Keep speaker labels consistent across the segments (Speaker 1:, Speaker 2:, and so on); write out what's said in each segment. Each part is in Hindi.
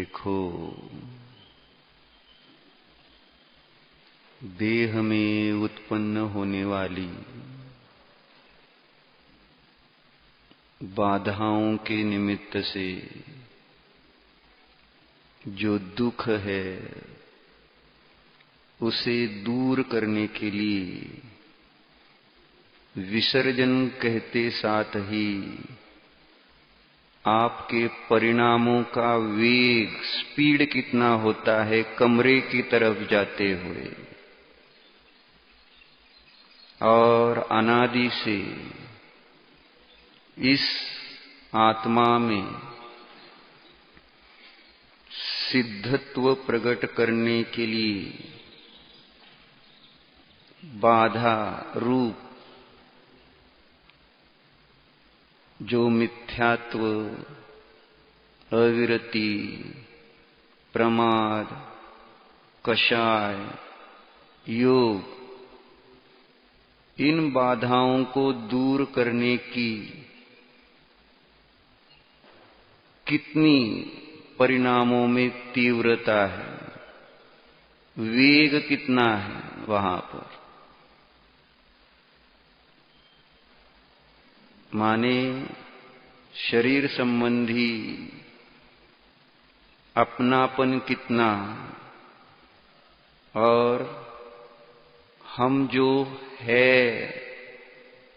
Speaker 1: देखो, देह में उत्पन्न होने वाली बाधाओं के निमित्त से जो दुख है, उसे दूर करने के लिए विसर्जन कहते साथ ही आपके परिणामों का वेग, स्पीड कितना होता है कमरे की तरफ जाते हुए, और अनादि से इस आत्मा में सिद्धत्व प्रकट करने के लिए बाधा रूप जो मिथ्यात्व, अविरति, प्रमाद, कषाय, योग, इन बाधाओं को दूर करने की कितनी परिणामों में तीव्रता है, वेग कितना है वहां पर। माने शरीर संबंधी अपनापन कितना, और हम जो है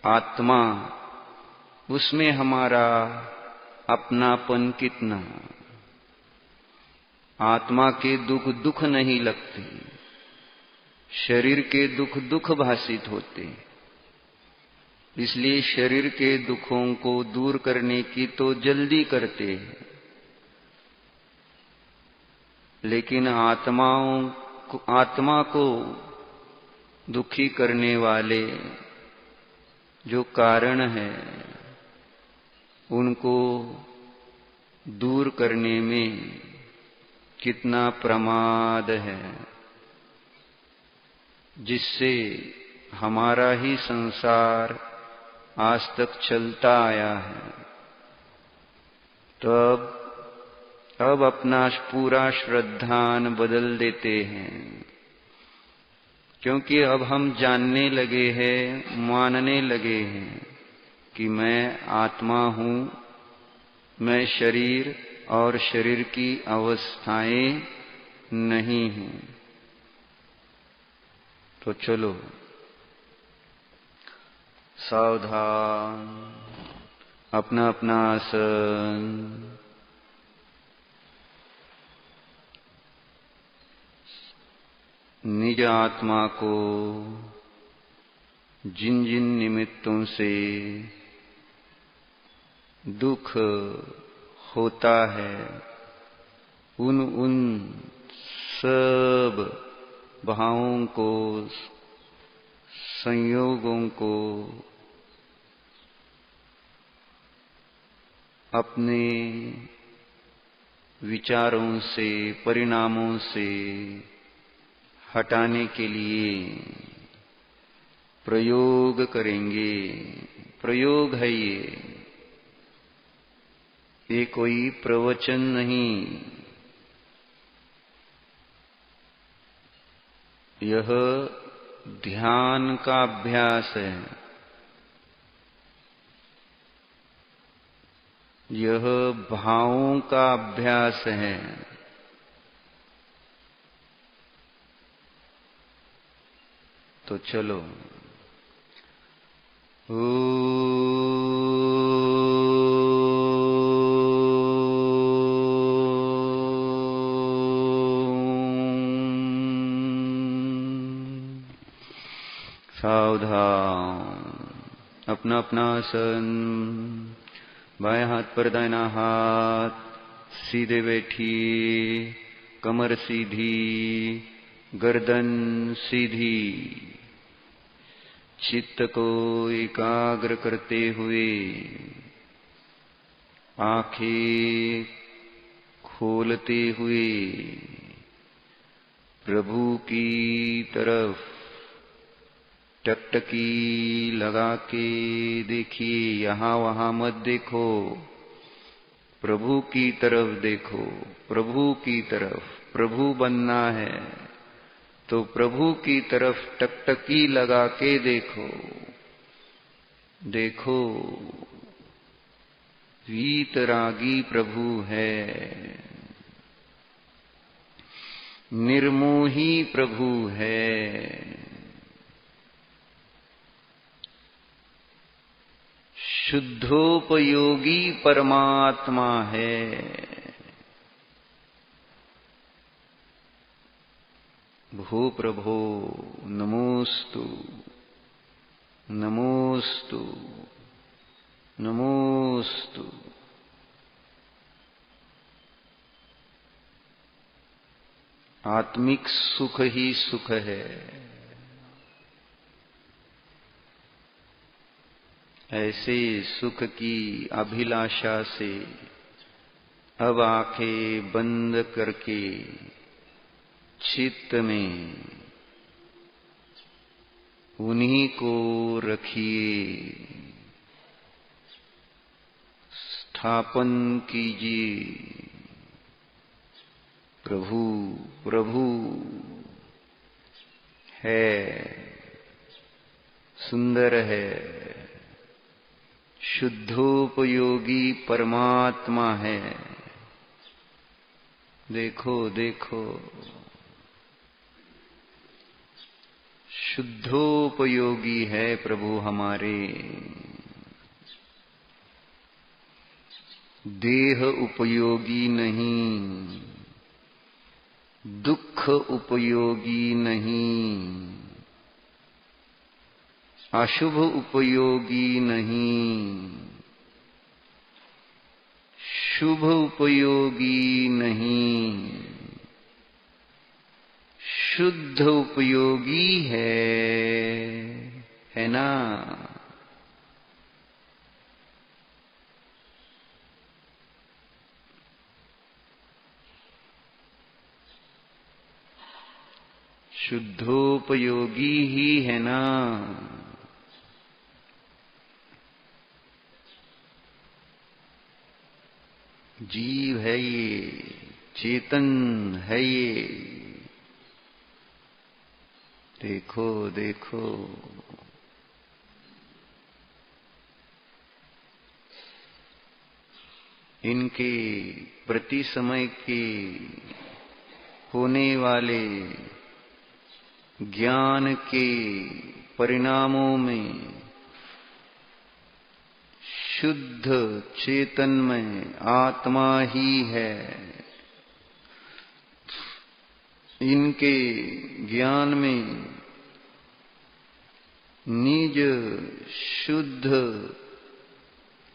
Speaker 1: आत्मा, उसमें हमारा अपनापन कितना। आत्मा के दुख दुख नहीं लगते, शरीर के दुख दुख भासित होते। इसलिए शरीर के दुखों को दूर करने की तो जल्दी करते हैं, लेकिन आत्मा को दुखी करने वाले जो कारण है, उनको दूर करने में कितना प्रमाद है, जिससे हमारा ही संसार आज तक चलता आया है। तो अब अपना पूरा श्रद्धान बदल देते हैं, क्योंकि अब हम जानने लगे हैं, मानने लगे हैं कि मैं आत्मा हूं, मैं शरीर और शरीर की अवस्थाएं नहीं हूं। तो चलो सावधान, अपना अपना आसन, निज आत्मा को जिन जिन निमित्तों से दुख होता है, उन सब भावों को, संयोगों को अपने विचारों से, परिणामों से हटाने के लिए प्रयोग करेंगे। प्रयोग है ये कोई प्रवचन नहीं, यह ध्यान का अभ्यास है, यह भावों का अभ्यास है। तो चलो सावधान, अपना अपना आसन, बाएं हाथ पर दाहिना हाथ, सीधे बैठिए, कमर सीधी, गर्दन सीधी, चित्त को एकाग्र करते हुए आंखें खोलते हुए प्रभु की तरफ टकटकी लगा के देखिए। यहां वहां मत देखो, प्रभु की तरफ देखो, प्रभु की तरफ। प्रभु बनना है तो प्रभु की तरफ टकटकी लगा के देखो। देखो, वीतरागी प्रभु है, निर्मोही प्रभु है, शुद्धोपयोगी परमात्मा है। भो प्रभो नमोस्तु, नमोस्तु, नमोस्तु। आत्मिक सुख ही सुख है। ऐसे सुख की अभिलाषा से अब आंखें बंद करके चित्त में उन्हीं को रखिए, स्थापन कीजिए। प्रभु प्रभु है, सुंदर है, शुद्धोपयोगी परमात्मा है। देखो देखो, शुद्धोपयोगी है प्रभु हमारे। देह उपयोगी नहीं, दुख उपयोगी नहीं, अशुभ उपयोगी नहीं, शुभ उपयोगी नहीं, शुद्ध उपयोगी है ना। शुद्धोपयोगी ही है ना। जीव है ये, चेतन है ये। देखो देखो, इनके प्रति समय के होने वाले ज्ञान के परिणामों में शुद्ध चेतनमय आत्मा ही है। इनके ज्ञान में निज शुद्ध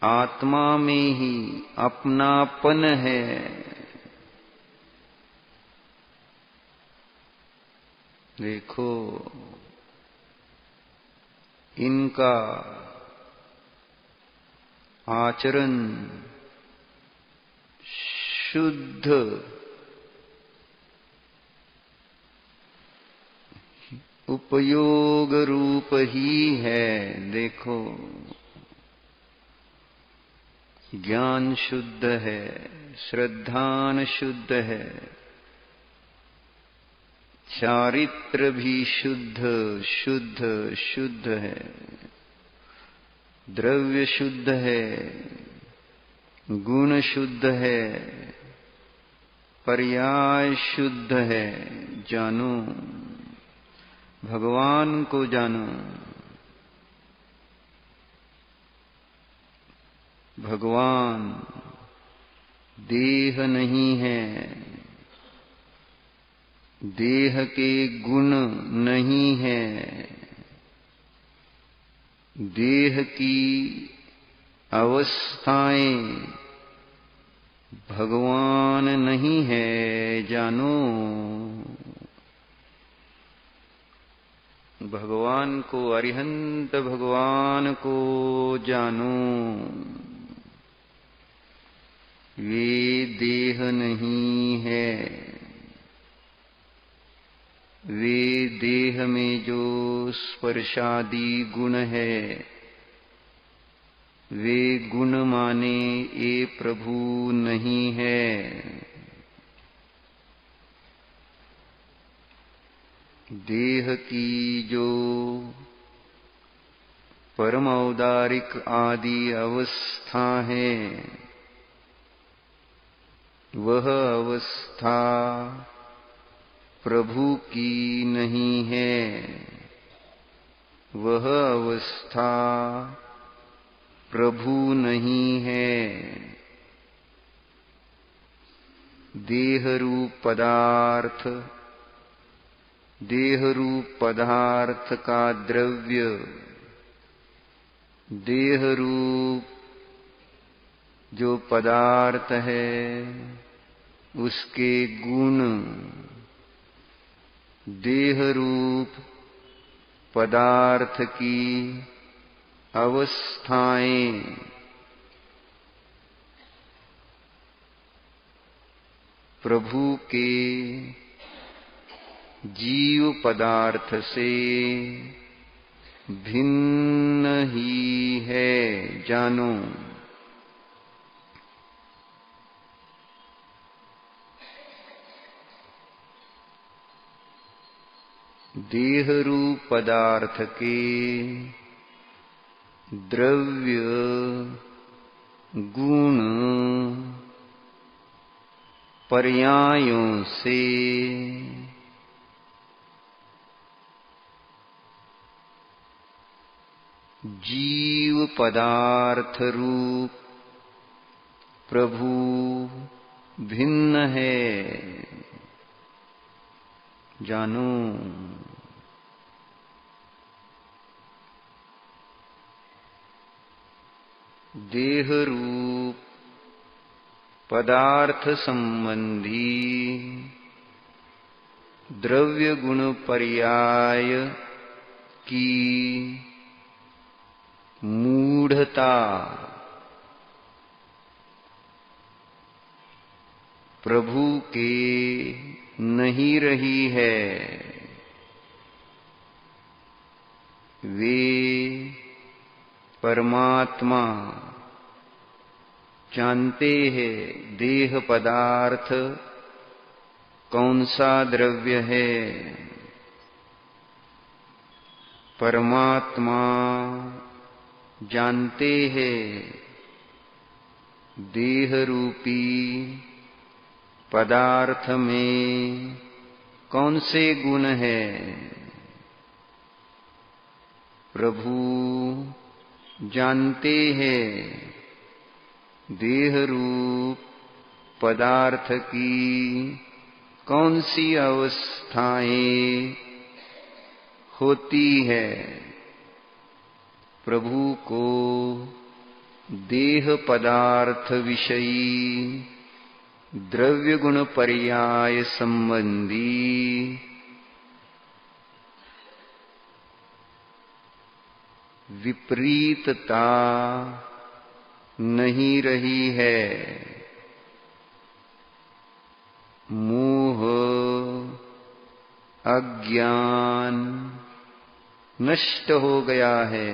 Speaker 1: आत्मा में ही अपनापन है। देखो, इनका आचरण शुद्ध उपयोग रूप ही है। देखो, ज्ञान शुद्ध है, श्रद्धान शुद्ध है, चारित्र भी शुद्ध शुद्ध शुद्ध है, द्रव्य शुद्ध है, गुण शुद्ध है, पर्याय शुद्ध है। जानो, भगवान को जानो। भगवान देह नहीं है, देह के गुण नहीं है, देह की अवस्थाएं भगवान नहीं है। जानो, भगवान को, अरिहंत भगवान को जानो। वे देह नहीं है। वे देह में जो स्पर्शादि गुण है, वे गुण माने ये प्रभु नहीं है। देह की जो परम औदारिक आदि अवस्था है, वह अवस्था प्रभु की नहीं है। वह अवस्था प्रभु नहीं है। देह रूप पदार्थ का द्रव्य, देह रूप जो पदार्थ है उसके गुण, देह रूप पदार्थ की अवस्थाएं, प्रभु के जीव पदार्थ से भिन्न ही है, जानो। देह रूप पदार्थ के द्रव्य गुण पर्यायों से जीव पदार्थ रूप प्रभु भिन्न है, जानो। देह रूप पदार्थ संबंधी द्रव्य गुण पर्याय की मूढ़ता प्रभु के नहीं रही है। वे परमात्मा जानते हैं देह पदार्थ कौन सा द्रव्य है। परमात्मा जानते हैं देह रूपी पदार्थ में कौन से गुण है। प्रभु जानते हैं देह रूप पदार्थ की कौन सी अवस्थाएं होती है। प्रभु को देह पदार्थ विषयी द्रव्य गुण पर्याय संबंधी विपरीतता नहीं रही है। मोह अज्ञान नष्ट हो गया है।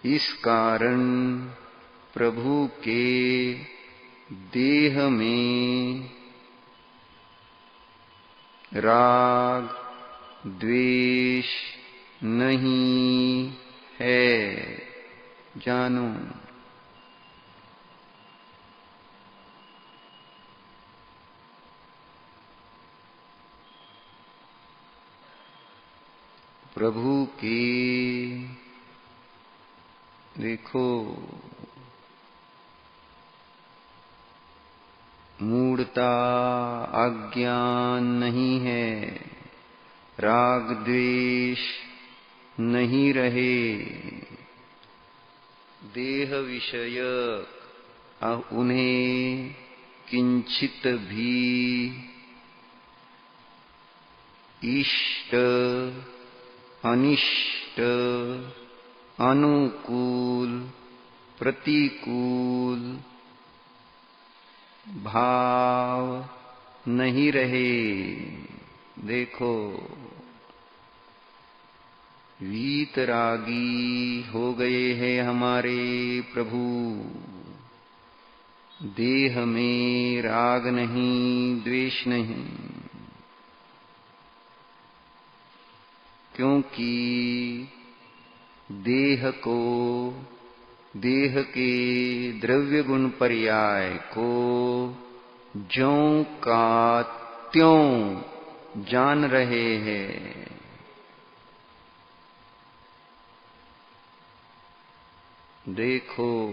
Speaker 1: इस कारण प्रभु के देह में राग द्वेष नहीं है, जानो। प्रभु की देखो मूढ़ता अज्ञान नहीं है, राग द्वेष नहीं रहे। देह विषय उन्हें किंचित भी इष्ट अनिष्ट अनुकूल प्रतिकूल भाव नहीं रहे। देखो वीतरागी हो गए हैं हमारे प्रभु। देह में राग नहीं, द्वेष नहीं, क्योंकि देह को, देह के द्रव्य गुण पर्याय को ज्यों का त्यों जान रहे हैं। देखो,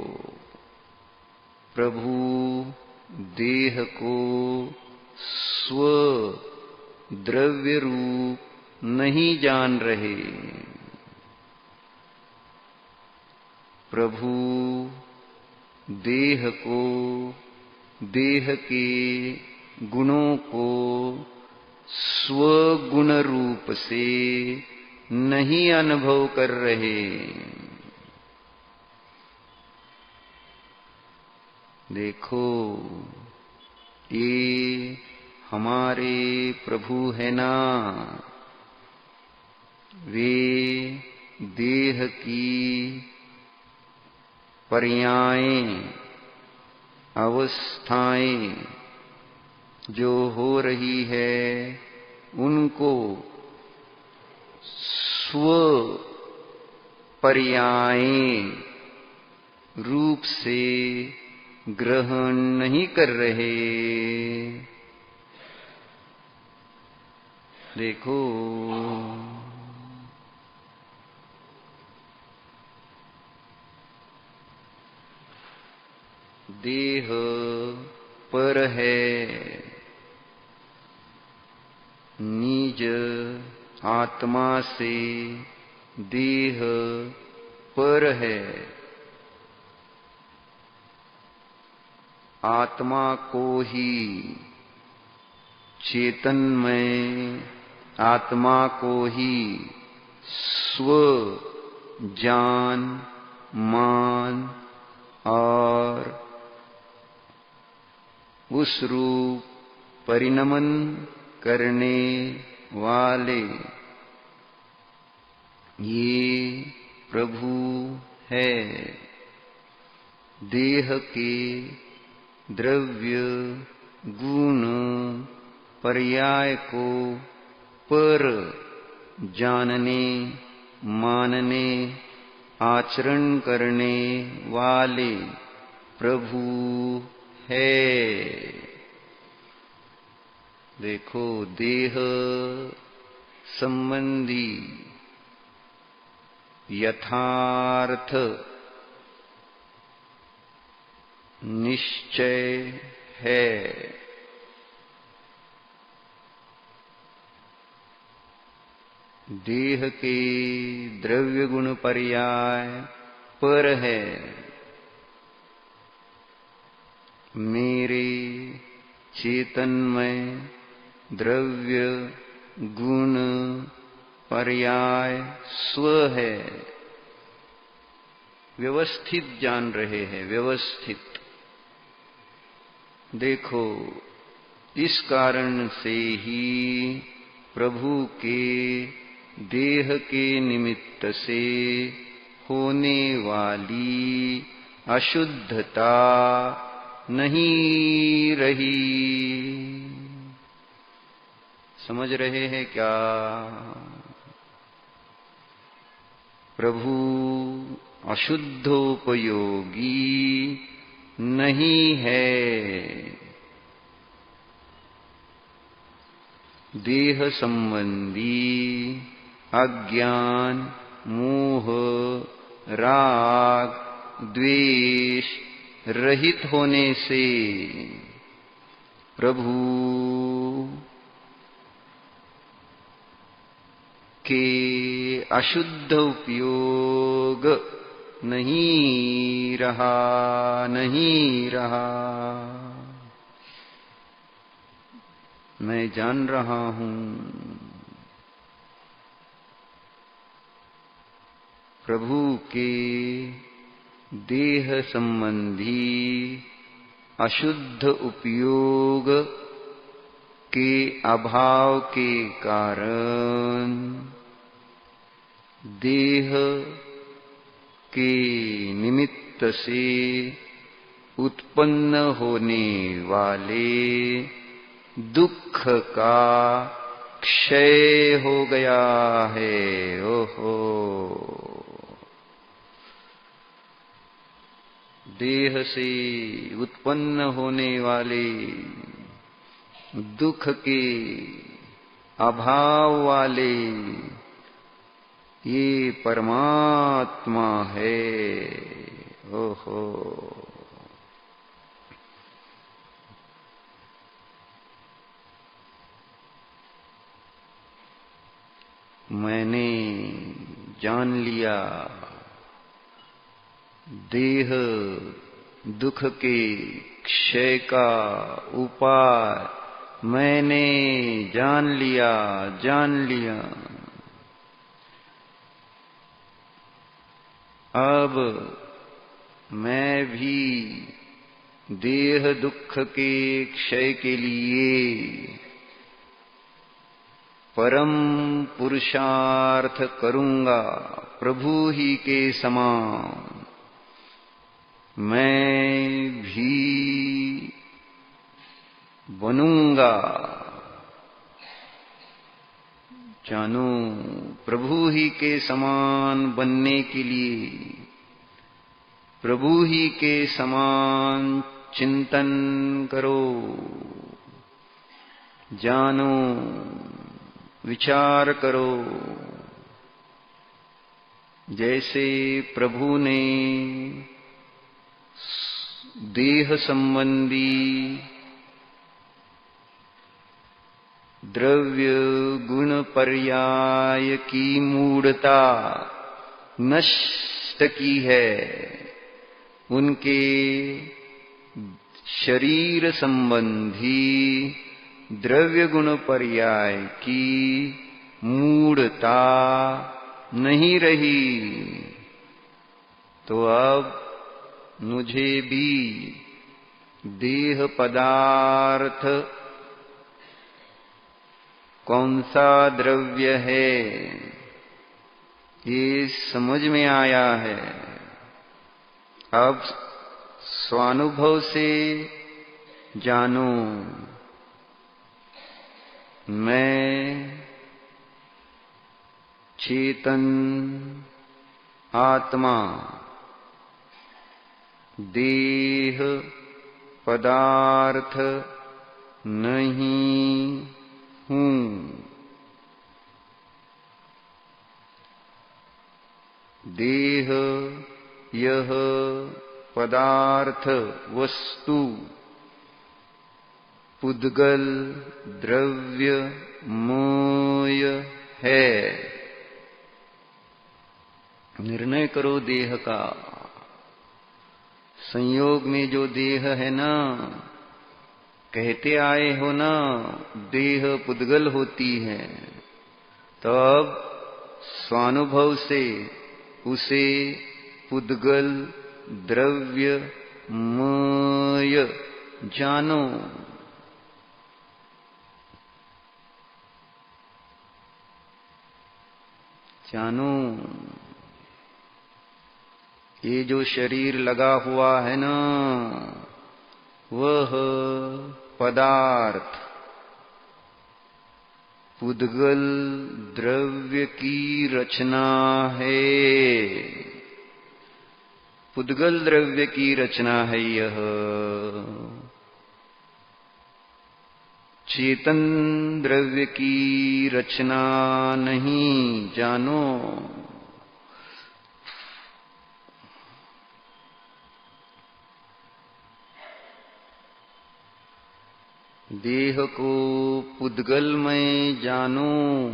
Speaker 1: प्रभु देह को स्व द्रव्य रूप नहीं जान रहे। प्रभु देह को, देह के गुणों को स्वगुण रूप से नहीं अनुभव कर रहे। देखो, ये हमारे प्रभु है ना, वे देह की पर्यायें, अवस्थाएं जो हो रही है उनको स्व पर्यायें रूप से ग्रहण नहीं कर रहे। देखो, देह पर है, निज आत्मा से देह पर है। आत्मा को ही, चेतनमय आत्मा को ही स्व जान, मान और उस रूप परिणमन करने वाले ये प्रभु है। देह के द्रव्य गुण पर्याय को पर जानने, मानने, आचरण करने वाले प्रभु है। देखो, देह संबंधी यथार्थ निश्चय है। देह के द्रव्य गुण पर्याय पर है। मेरे चेतनमय द्रव्य गुण पर्याय स्व है। व्यवस्थित जान रहे हैं, व्यवस्थित। देखो, इस कारण से ही प्रभु के देह के निमित्त से होने वाली अशुद्धता नहीं रही। समझ रहे हैं क्या? प्रभु अशुद्धोपयोगी नहीं है। देह संबंधी अज्ञान, मोह, राग, द्वेष रहित होने से प्रभु के अशुद्ध उपयोग नहीं रहा, नहीं रहा। मैं जान रहा हूं, प्रभु के देह संबंधी अशुद्ध उपयोग के अभाव के कारण देह के निमित्त से उत्पन्न होने वाले दुख का क्षय हो गया है। ओहो, देह से उत्पन्न होने वाले दुख के अभाव वाले ये परमात्मा है। ओहो, मैंने जान लिया देह दुख के क्षय का उपाय, मैंने जान लिया। अब मैं भी देह दुख के क्षय के लिए परम पुरुषार्थ करूंगा। प्रभु ही के समान मैं भी बनूंगा। जानो, प्रभु ही के समान बनने के लिए, प्रभु ही के समान चिंतन करो। जानो, विचार करो। जैसे प्रभु ने देह संबंधी द्रव्य गुण पर्याय की मूढ़ता नष्ट की है, उनके शरीर संबंधी द्रव्य गुण पर्याय की मूढ़ता नहीं रही, तो अब मुझे भी देह पदार्थ कौन सा द्रव्य है ये समझ में आया है। अब स्वानुभव से जानो, मैं चेतन आत्मा देह पदार्थ नहीं हूं। देह यह पदार्थ वस्तु पुद्गल द्रव्य मोय है। निर्णय करो देह का। संयोग में जो देह है ना, कहते आए हो ना देह पुद्गल होती है, तो अब स्वानुभव से उसे पुद्गल द्रव्य मय जानो। जानो, ये जो शरीर लगा हुआ है ना, वह पदार्थ पुद्गल द्रव्य की रचना है। पुद्गल द्रव्य की रचना है यह। चेतन द्रव्य की रचना नहीं। जानो, देह को पुद्गल में जानो।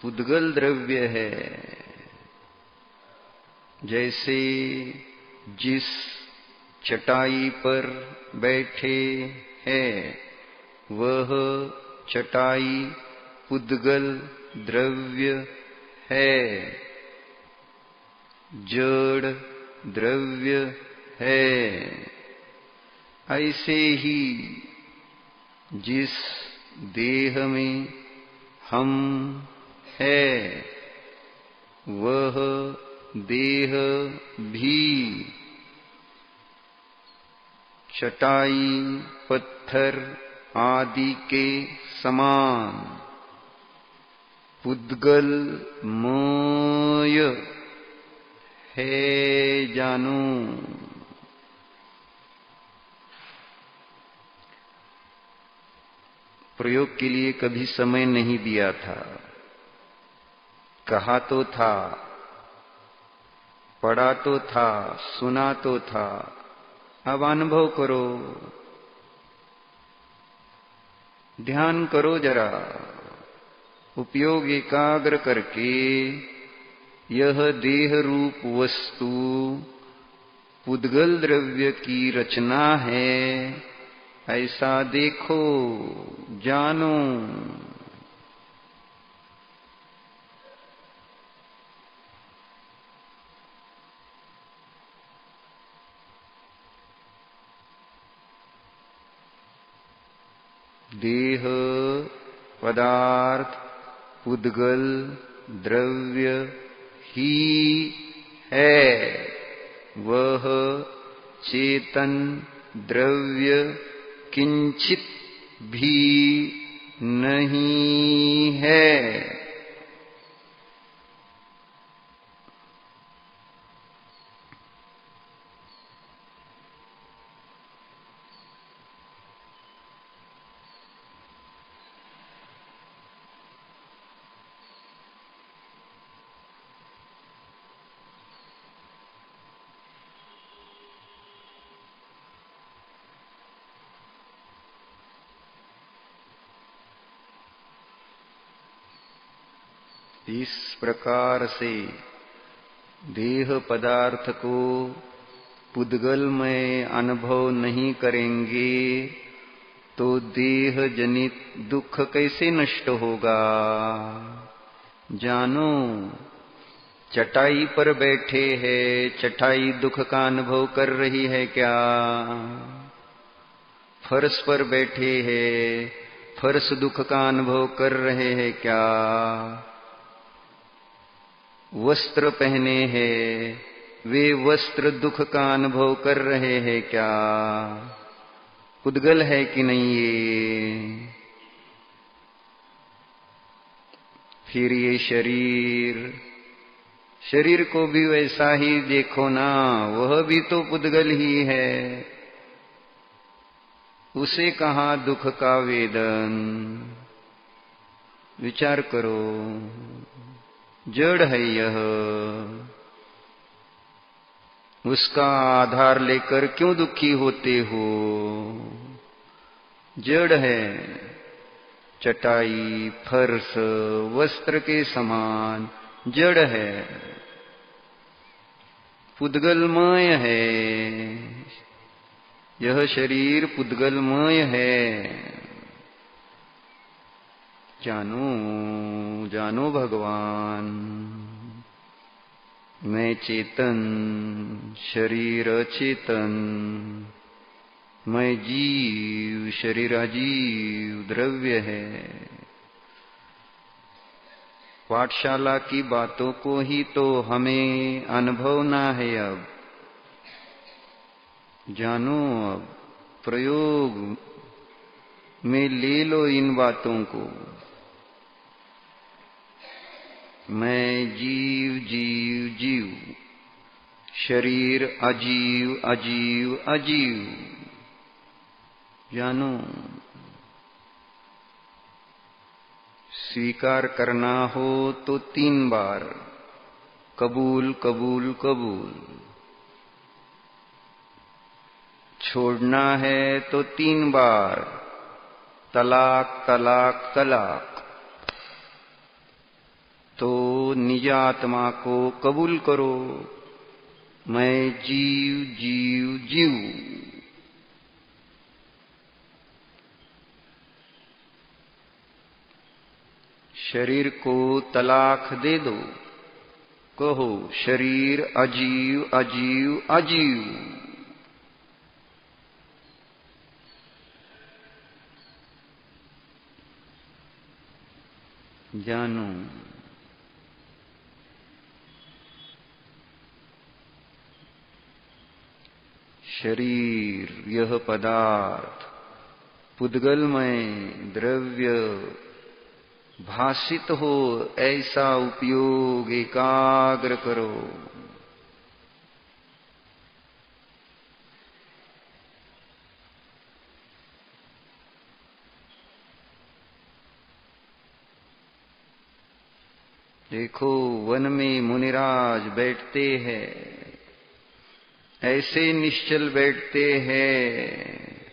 Speaker 1: पुद्गल द्रव्य है। जैसे जिस चटाई पर बैठे हैं, वह चटाई पुद्गल द्रव्य है, जड़ द्रव्य है। ऐसे ही जिस देह में हम है वह देह भी चटाई पत्थर आदि के समान पुद्गलमय है जानो। प्रयोग के लिए कभी समय नहीं दिया था, कहा तो था, पढ़ा तो था, सुना तो था, अब अनुभव करो, ध्यान करो जरा, उपयोग एकाग्र करके यह देह रूप वस्तु पुद्गल द्रव्य की रचना है, ऐसा देखो, जानो। देह पदार्थ पुद्गल द्रव्य ही है वह चेतन द्रव्य किंचित भी नहीं है। इस प्रकार से देह पदार्थ को पुद्गल में अनुभव नहीं करेंगे तो देह जनित दुख कैसे नष्ट होगा। जानो, चटाई पर बैठे हैं, चटाई दुख का अनुभव कर रही है क्या? फर्श पर बैठे हैं, फर्श दुख का अनुभव कर रहे हैं क्या? वस्त्र पहने हैं, वे वस्त्र दुख का अनुभव कर रहे हैं क्या? पुद्गल है कि नहीं ये? फिर ये शरीर को भी वैसा ही देखो ना, वह भी तो पुद्गल ही है। उसे कहाँ दुख का वेदन? विचार करो, जड़ है यह, उसका आधार लेकर क्यों दुखी होते हो? जड़ है, चटाई फर्श वस्त्र के समान जड़ है, पुद्गलमय है। यह शरीर पुद्गलमय है। जानो, जानो भगवान, मैं चेतन, शरीर अचेतन, मैं जीव, शरीर अजीव द्रव्य है। पाठशाला की बातों को ही तो हमें अनुभव ना है। अब जानो, अब प्रयोग में ले लो इन बातों को। मैं जीव जीव जीव, शरीर अजीव अजीव अजीव। जानो, स्वीकार करना हो तो 3 बार कबूल कबूल कबूल, छोड़ना है तो 3 बार तलाक तलाक तलाक। तो निज आत्मा को कबूल करो, मैं जीव जीव जीव। शरीर को तलाक दे दो, कहो शरीर अजीव अजीव अजीव। जानो। शरीर यह पदार्थ पुद्गलमय द्रव्य भासित हो ऐसा उपयोग एकाग्र करो। देखो वन में मुनिराज बैठते हैं, ऐसे निश्चल बैठते हैं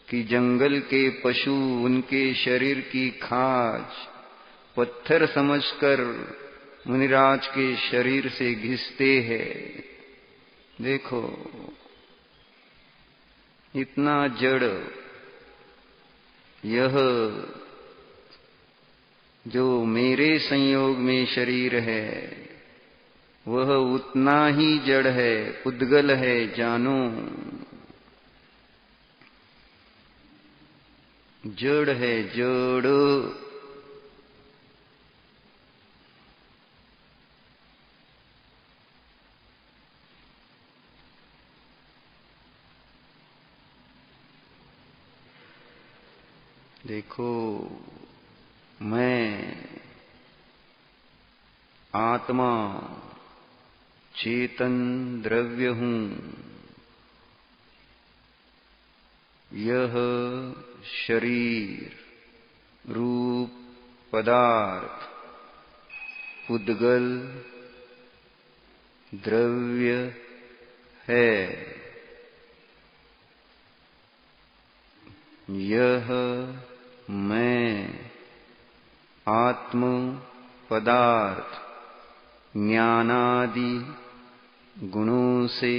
Speaker 1: कि जंगल के पशु उनके शरीर की खाज पत्थर समझकर मुनिराज के शरीर से घिसते हैं। देखो इतना जड़ यह जो मेरे संयोग में शरीर है वह उतना ही जड़ है, पुद्गल है, जानो। जड़ है, जड़। देखो मैं आत्मा चेतन द्रव्य हूं। यह शरीर रूप पदार्थ पुद्गल द्रव्य है। यह मैं आत्म पदार्थ ज्ञानादि गुणों से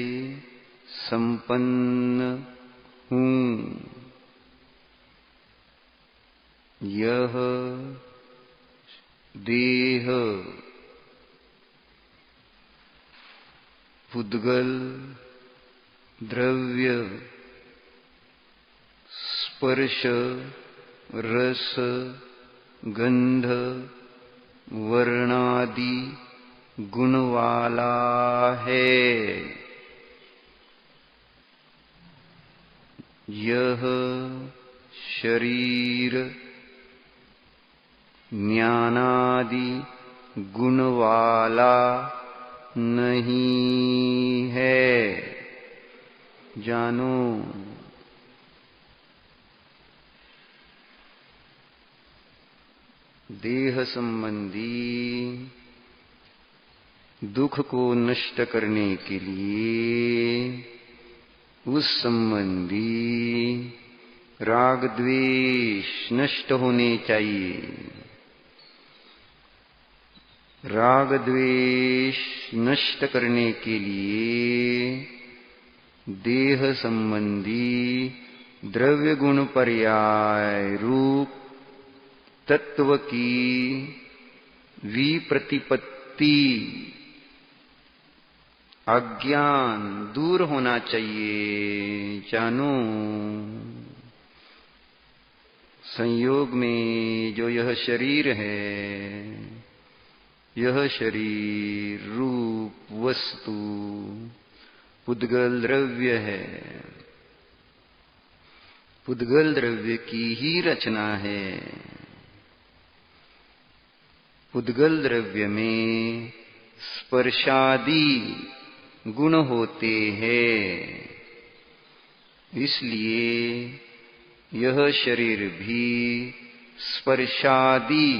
Speaker 1: संपन्न हूं। यह देह पुद्गल द्रव्य स्पर्श रस गंध वर्णादि गुण वाला है। यह शरीर ज्ञानादि गुण वाला नहीं है, जानो। देह संबंधी दुख को नष्ट करने के लिए उस संबंधी राग द्वेष नष्ट होने चाहिए। राग द्वेष नष्ट करने के लिए देह संबंधी द्रव्य गुण पर्याय रूप तत्व की विप्रतिपत्ति अज्ञान दूर होना चाहिए, जानो। संयोग में जो यह शरीर है, यह शरीर रूप वस्तु पुद्गल द्रव्य है। पुद्गल द्रव्य की ही रचना है। पुद्गल द्रव्य में स्पर्शादि गुण होते हैं, इसलिए यह शरीर भी स्पर्शादि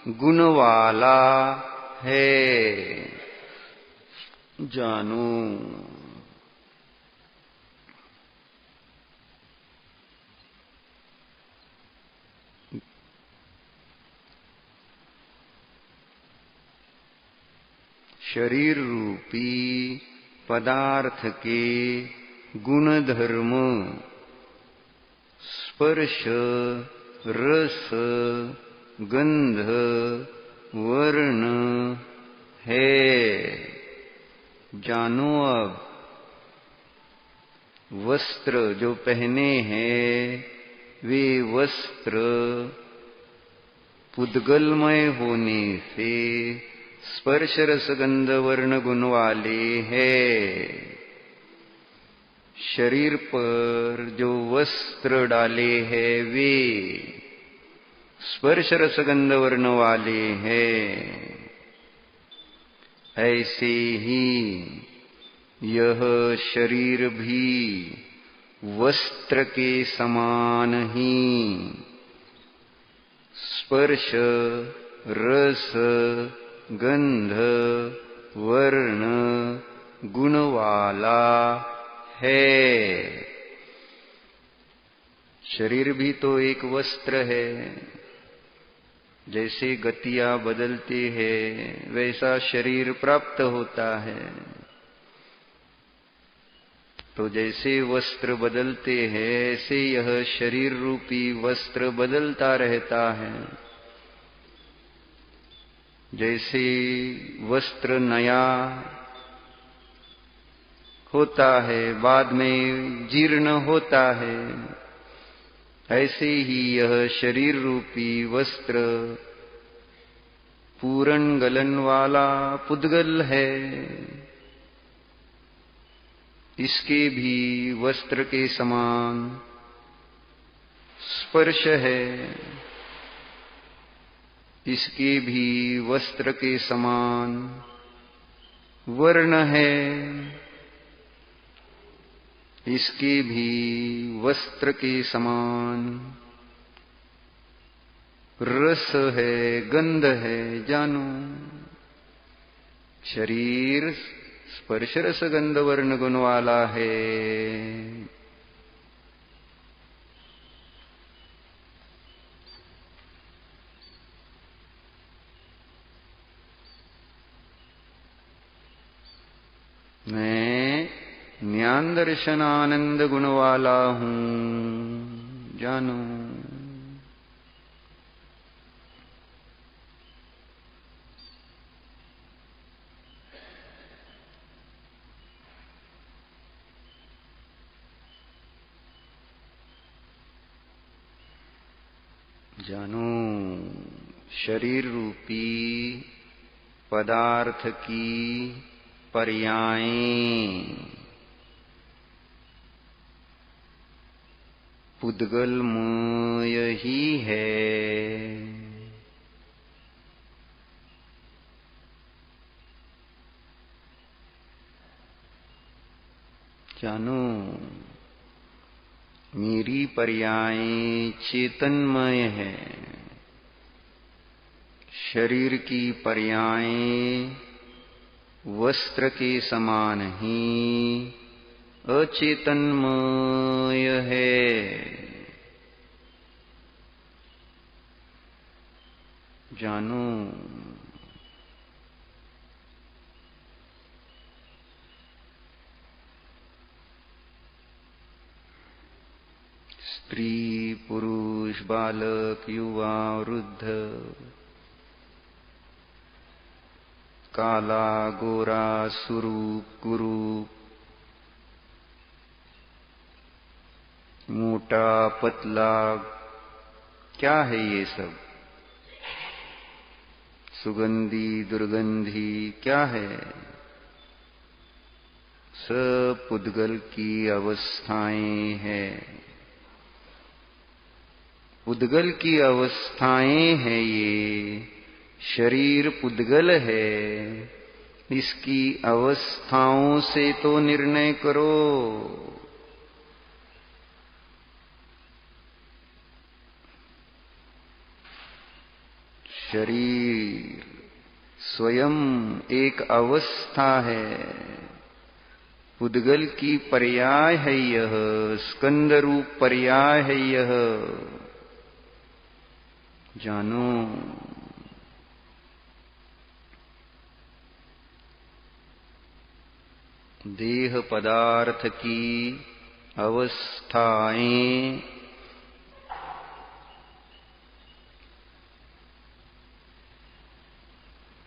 Speaker 1: गुण वाला है, जानो। शरीर रूपी पदार्थ के गुण धर्म स्पर्श रस गंध वर्ण है, जानो। अब वस्त्र जो पहने हैं वे वस्त्र पुद्गलमय होने से स्पर्श रस गंध वर्ण गुण वाले हैं। शरीर पर जो वस्त्र डाले हैं वे स्पर्श रस गंध वर्ण वाले हैं। ऐसे ही यह शरीर भी वस्त्र के समान ही स्पर्श रस गंध वर्ण गुण वाला है। शरीर भी तो एक वस्त्र है। जैसे गतियां बदलती है वैसा शरीर प्राप्त होता है। तो जैसे वस्त्र बदलते हैं ऐसे यह शरीर रूपी वस्त्र बदलता रहता है। जैसे वस्त्र नया होता है बाद में जीर्ण होता है, ऐसे ही यह शरीर रूपी वस्त्र पूरण गलन वाला पुद्गल है। इसके भी वस्त्र के समान स्पर्श है, इसके भी वस्त्र के समान वर्ण है, इसके भी वस्त्र के समान रस है, गंध है। जानो शरीर स्पर्श रस गंध वर्ण गुण वाला है। मैं ज्ञान दर्शन आनंद गुण वाला हूं। जानो जानो शरीर रूपी पदार्थ की पर्यायें पुद्गलमय ही है। जानो मेरी पर्यायें चेतनमय है। शरीर की पर्यायें वस्त्र के समान ही अचेतनमय है। जानो स्त्री पुरुष बालक युवा वृद्ध, काला गोरा सुरूप कुरूप, मोटा पतला, क्या है ये सब? सुगंधी दुर्गंधी क्या है? सब पुद्गल की अवस्थाएं हैं। पुद्गल की अवस्थाएं हैं ये। शरीर पुद्गल है, इसकी अवस्थाओं से तो निर्णय करो। शरीर स्वयं एक अवस्था है। पुद्गल की पर्याय है यह, स्कंद रूप पर्याय है यह। जानो देह पदार्थ की अवस्थाएं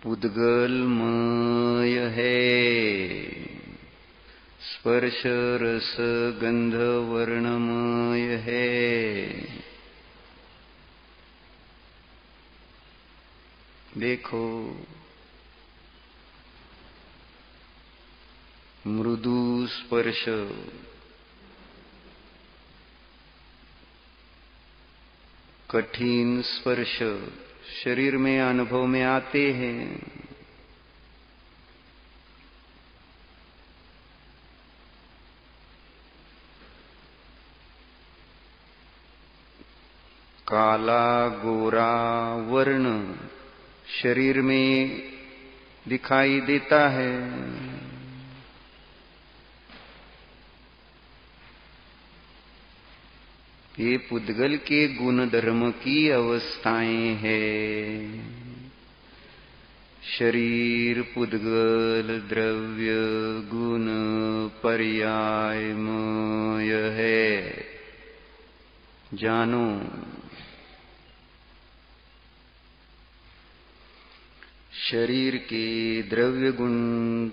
Speaker 1: पुद्गलमय है। स्पर्श रस गंध वर्णमय है। देखो मृदु स्पर्श, कठिन स्पर्श शरीर में अनुभव में आते हैं। काला गोरा वर्ण शरीर में दिखाई देता है। ये पुद्गल के गुण धर्म की अवस्थाएं हैं। शरीर पुद्गल द्रव्य गुण पर्यायमय है, जानो। शरीर के द्रव्य गुण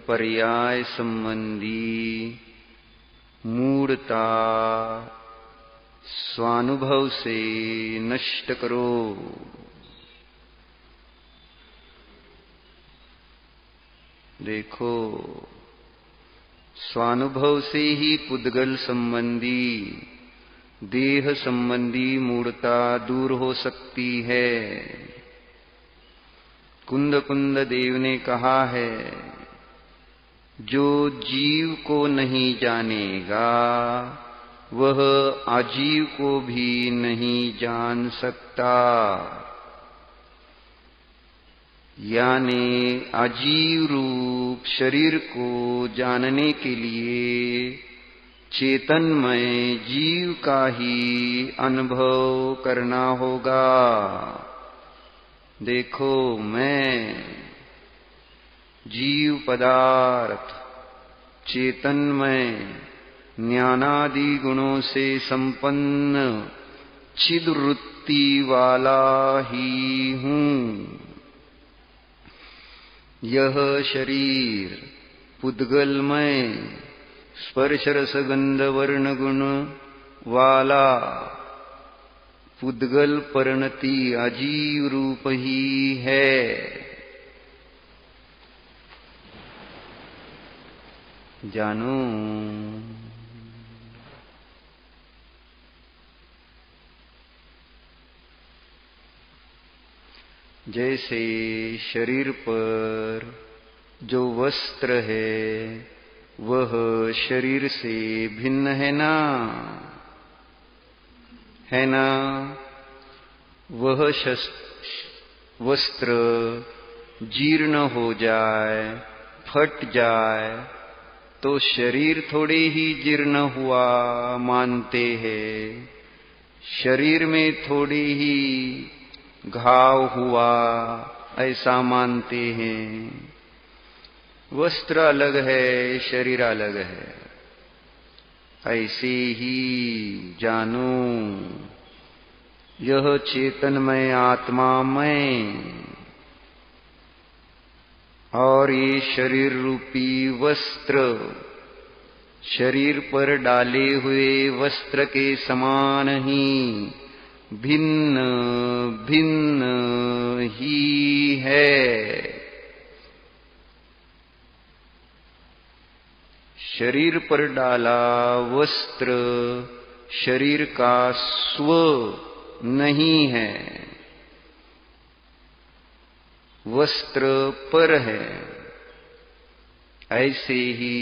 Speaker 1: पर्याय संबंधी मूढ़ता स्वानुभव से नष्ट करो। देखो स्वानुभव से ही पुद्गल संबंधी देह संबंधी मूढ़ता दूर हो सकती है। कुंद कुंद देव ने कहा है, जो जीव को नहीं जानेगा वह आजीव को भी नहीं जान सकता। यानी आजीव रूप शरीर को जानने के लिए चेतनमय जीव का ही अनुभव करना होगा। देखो मैं जीव पदार्थ चेतनमय ज्ञानादि गुणों से संपन्न चिद्वृत्ति वाला ही हूँ। यह शरीर पुद्गलमय स्पर्श रस गंध वर्ण गुण वाला पुद्गल परिणति अजीव रूप ही है। जानो जैसे शरीर पर जो वस्त्र है वह शरीर से भिन्न है ना, है ना। वह वस्त्र जीर्ण हो जाए, फट जाए तो शरीर थोड़े ही जीर्ण हुआ मानते हैं। शरीर में थोड़ी ही घाव हुआ ऐसा मानते हैं। वस्त्र अलग है, शरीर अलग है। ऐसे ही जानो यह चेतनमय आत्मा मैं और ये शरीर रूपी वस्त्र शरीर पर डाले हुए वस्त्र के समान ही भिन्न भिन्न ही है। शरीर पर डाला वस्त्र शरीर का स्व नहीं है, वस्त्र पर है। ऐसे ही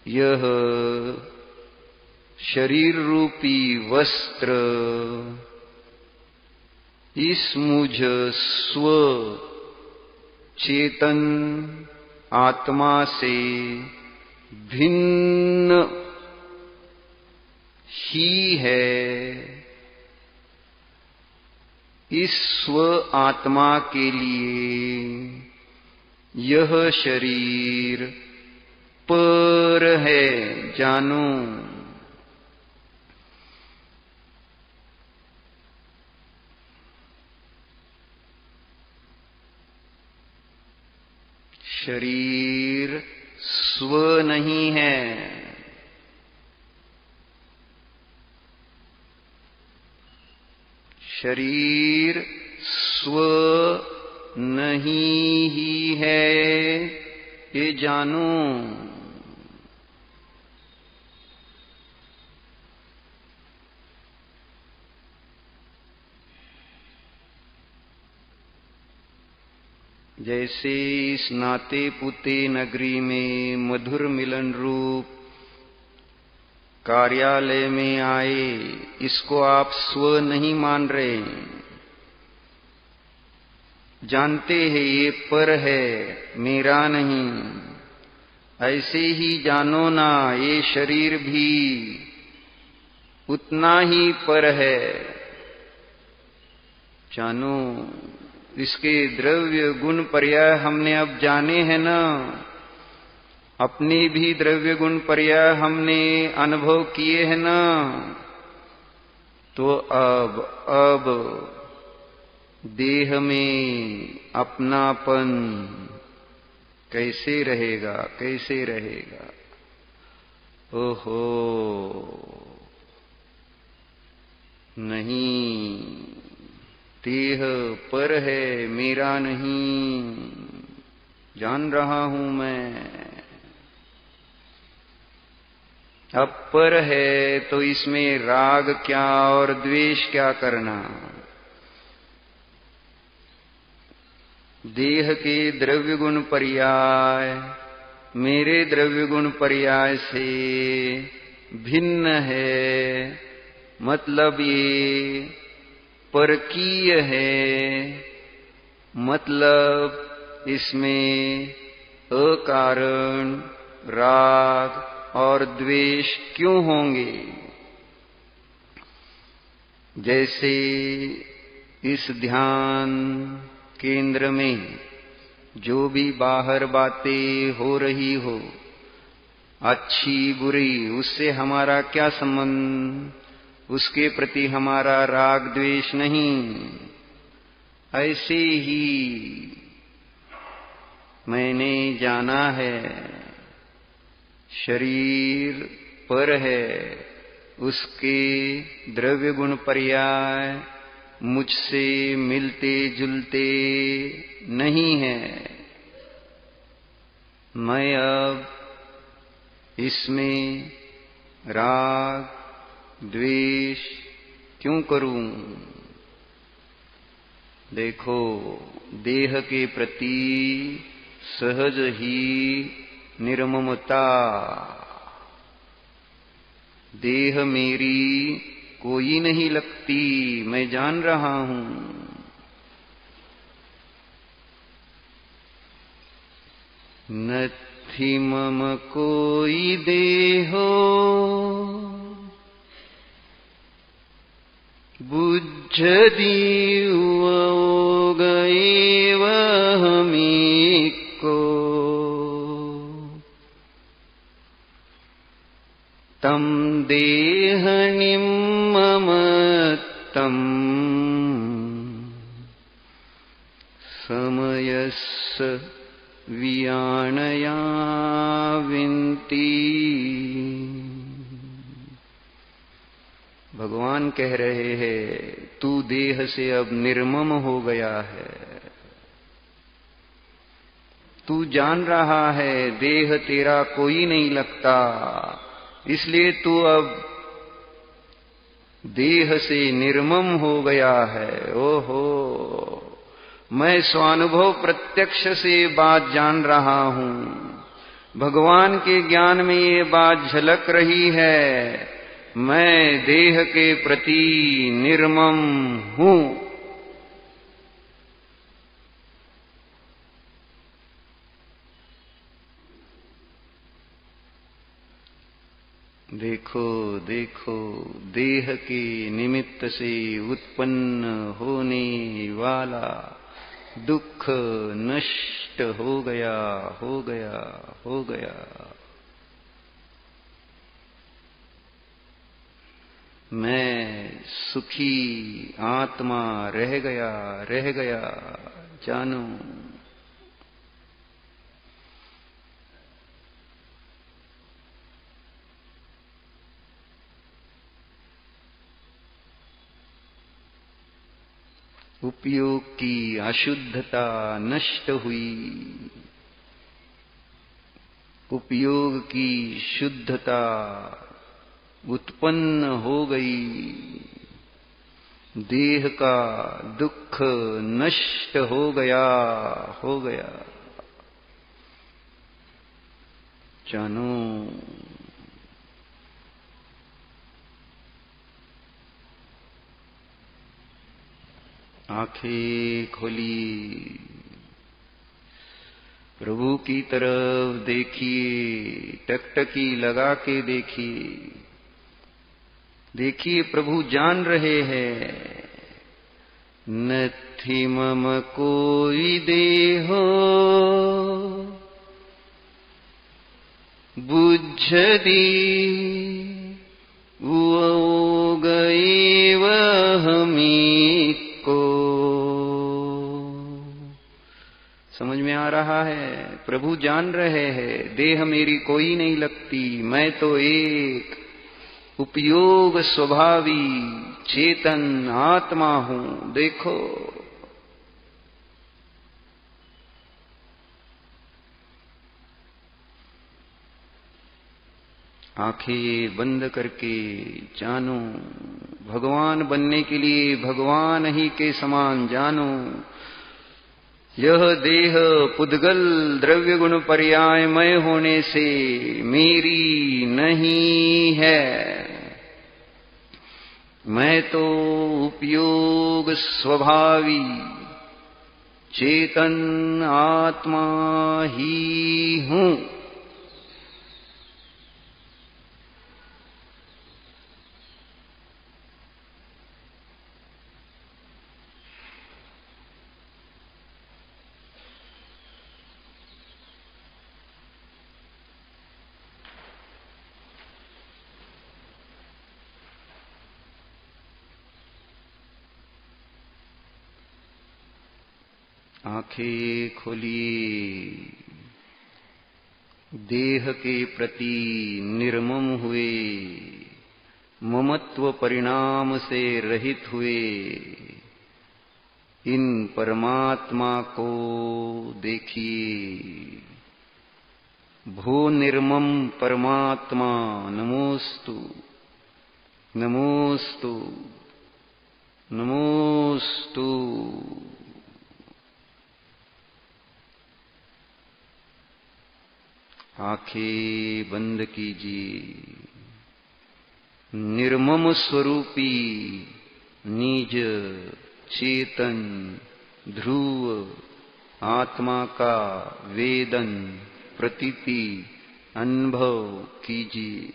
Speaker 1: यह शरीर रूपी वस्त्र इस मुझ स्व चेतन आत्मा से भिन्न ही है। इस स्व आत्मा के लिए यह शरीर पर है, जानो। शरीर स्व नहीं है। शरीर स्व नहीं ही है, ये जानो। जैसे इस नाते पुते नगरी में मधुर मिलन रूप कार्यालय में आए, इसको आप स्व नहीं मान रहे, जानते हैं ये पर है, मेरा नहीं। ऐसे ही जानो ना, ये शरीर भी उतना ही पर है, जानो। इसके द्रव्य गुण पर्याय हमने अब जाने हैं ना, अपने भी द्रव्य गुण पर्याय हमने अनुभव किए हैं ना। तो अब देह में अपनापन कैसे रहेगा, कैसे रहेगा? ओहो, नहीं, देह पर है, मेरा नहीं, जान रहा हूं मैं। अब पर है तो इसमें राग क्या और द्वेष क्या करना? देह के द्रव्य गुण पर्याय मेरे द्रव्य गुण पर्याय से भिन्न है, मतलब ये परकीय है, मतलब इसमें अकारण राग और द्वेष क्यों होंगे? जैसे इस ध्यान केंद्र में जो भी बाहर बातें हो रही हो, अच्छी बुरी, उससे हमारा क्या संबंध? उसके प्रति हमारा राग द्वेष नहीं। ऐसे ही मैंने जाना है, शरीर पर है, उसके द्रव्य गुण पर्याय मुझसे मिलते जुलते नहीं है। मैं अब इसमें राग द्वेष क्यों करूं? देखो, देह के प्रति सहज ही निर्ममता, देह मेरी कोई नहीं लगती, मैं जान रहा हूं। नथी मम कोई देहो बुझ दीव गए वह को तम देहनिम मम तम समयस्स वियाणया विन्ति। भगवान कह रहे हैं, तू देह से अब निर्मम हो गया है। तू जान रहा है देह तेरा कोई नहीं लगता, इसलिए तू अब देह से निर्मम हो गया है। ओहो, मैं स्वानुभव प्रत्यक्ष से बात जान रहा हूं। भगवान के ज्ञान में ये बात झलक रही है, मैं देह के प्रति निर्मम हूं। देखो देखो, देह के निमित्त से उत्पन्न होने वाला दुख नष्ट हो गया, हो गया, हो गया। मैं सुखी आत्मा रह गया, रह गया, जानो। उपयोग की अशुद्धता नष्ट हुई, उपयोग की शुद्धता उत्पन्न हो गई, देह का दुख नष्ट हो गया, हो गया। जानो आंखें खोली, प्रभु की तरफ देखिए, टकटकी लगा के देखिए, देखिए प्रभु जान रहे हैं। नथि मम कोई देहो बुझदी वो गए वह हमी को। समझ में आ रहा है? प्रभु जान रहे हैं देह मेरी कोई नहीं लगती, मैं तो एक उपयोग स्वभावी चेतन आत्मा हूं। देखो आंखें बंद करके जानो, भगवान बनने के लिए भगवान ही के समान जानो। यह देह पुद्गल द्रव्य गुण पर्यायमय होने से मेरी नहीं है, मैं तो उपयोग स्वभावी चेतन आत्मा ही हूं। आंखें खोलिए, देह के प्रति निर्मम हुए, ममत्व परिणाम से रहित हुए, इन परमात्मा को देखिए। भो निर्मम परमात्मा नमोस्तु, नमोस्तु, नमोस्तु। आंखें बंद कीजिए। निर्मम स्वरूपी निज चेतन ध्रुव आत्मा का वेदन प्रतीति अनुभव कीजिए।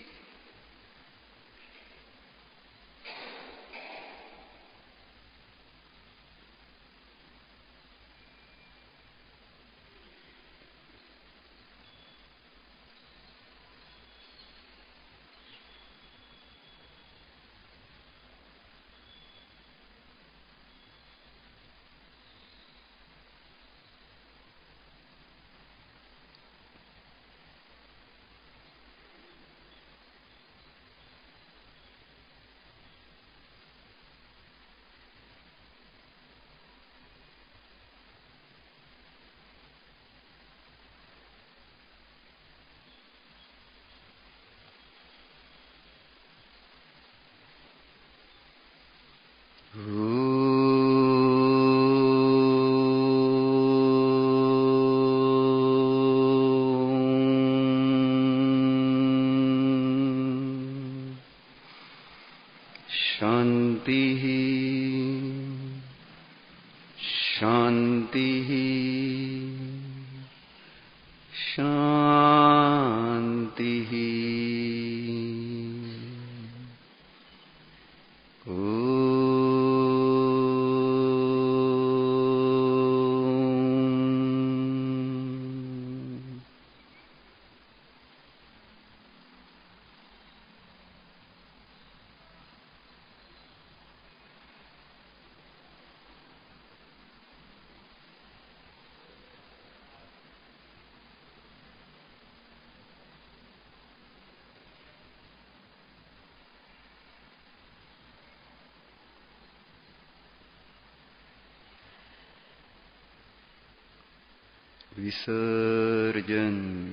Speaker 1: शांति शांति शांति। विसर्जन।